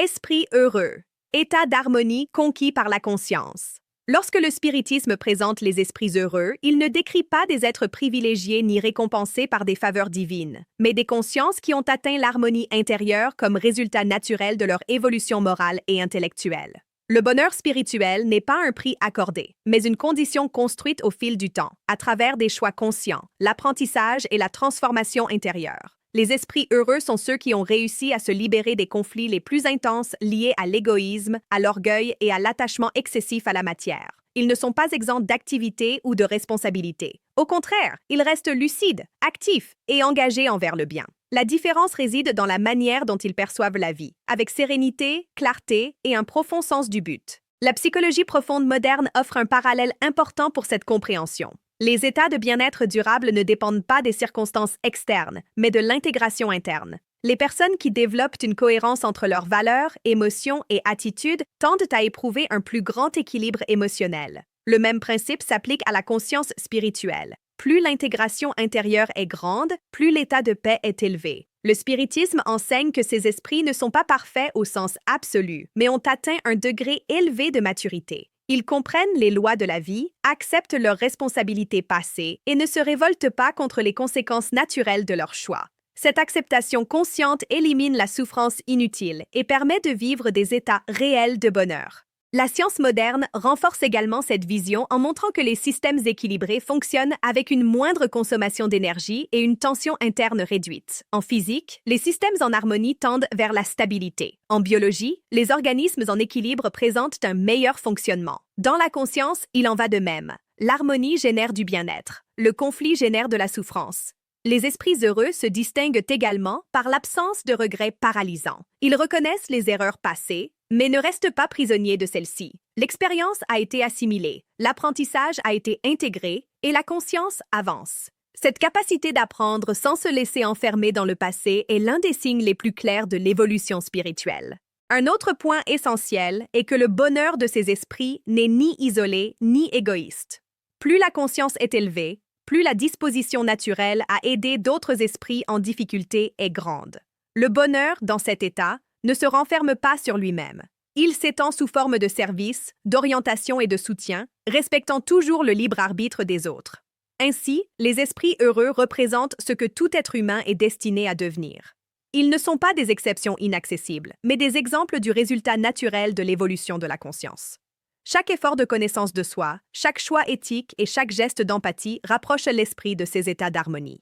Esprit heureux, état d'harmonie conquis par la conscience. Lorsque le spiritisme présente les esprits heureux, il ne décrit pas des êtres privilégiés ni récompensés par des faveurs divines, mais des consciences qui ont atteint l'harmonie intérieure comme résultat naturel de leur évolution morale et intellectuelle. Le bonheur spirituel n'est pas un prix accordé, mais une condition construite au fil du temps, à travers des choix conscients, l'apprentissage et la transformation intérieure. Les esprits heureux sont ceux qui ont réussi à se libérer des conflits les plus intenses liés à l'égoïsme, à l'orgueil et à l'attachement excessif à la matière. Ils ne sont pas exempts d'activité ou de responsabilité. Au contraire, ils restent lucides, actifs et engagés envers le bien. La différence réside dans la manière dont ils perçoivent la vie, avec sérénité, clarté et un profond sens du but. La psychologie profonde moderne offre un parallèle important pour cette compréhension. Les états de bien-être durable ne dépendent pas des circonstances externes, mais de l'intégration interne. Les personnes qui développent une cohérence entre leurs valeurs, émotions et attitudes tendent à éprouver un plus grand équilibre émotionnel. Le même principe s'applique à la conscience spirituelle. Plus l'intégration intérieure est grande, plus l'état de paix est élevé. Le spiritisme enseigne que ces esprits ne sont pas parfaits au sens absolu, mais ont atteint un degré élevé de maturité. Ils comprennent les lois de la vie, acceptent leurs responsabilités passées et ne se révoltent pas contre les conséquences naturelles de leurs choix. Cette acceptation consciente élimine la souffrance inutile et permet de vivre des états réels de bonheur. La science moderne renforce également cette vision en montrant que les systèmes équilibrés fonctionnent avec une moindre consommation d'énergie et une tension interne réduite. En physique, les systèmes en harmonie tendent vers la stabilité. En biologie, les organismes en équilibre présentent un meilleur fonctionnement. Dans la conscience, il en va de même. L'harmonie génère du bien-être. Le conflit génère de la souffrance. Les esprits heureux se distinguent également par l'absence de regrets paralysants. Ils reconnaissent les erreurs passées, mais ne restent pas prisonniers de celles-ci. L'expérience a été assimilée, l'apprentissage a été intégré et la conscience avance. Cette capacité d'apprendre sans se laisser enfermer dans le passé est l'un des signes les plus clairs de l'évolution spirituelle. Un autre point essentiel est que le bonheur de ces esprits n'est ni isolé ni égoïste. Plus la conscience est élevée, plus la disposition naturelle à aider d'autres esprits en difficulté est grande. Le bonheur, dans cet état, ne se renferme pas sur lui-même. Il s'étend sous forme de service, d'orientation et de soutien, respectant toujours le libre arbitre des autres. Ainsi, les esprits heureux représentent ce que tout être humain est destiné à devenir. Ils ne sont pas des exceptions inaccessibles, mais des exemples du résultat naturel de l'évolution de la conscience. Chaque effort de connaissance de soi, chaque choix éthique et chaque geste d'empathie rapproche l'esprit de ces états d'harmonie.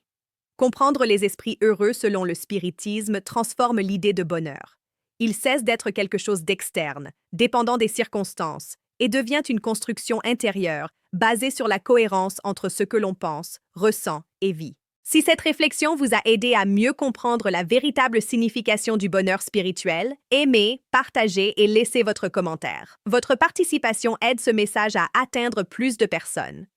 Comprendre les esprits heureux selon le spiritisme transforme l'idée de bonheur. Il cesse d'être quelque chose d'externe, dépendant des circonstances, et devient une construction intérieure, basée sur la cohérence entre ce que l'on pense, ressent et vit. Si cette réflexion vous a aidé à mieux comprendre la véritable signification du bonheur spirituel, aimez, partagez et laissez votre commentaire. Votre participation aide ce message à atteindre plus de personnes.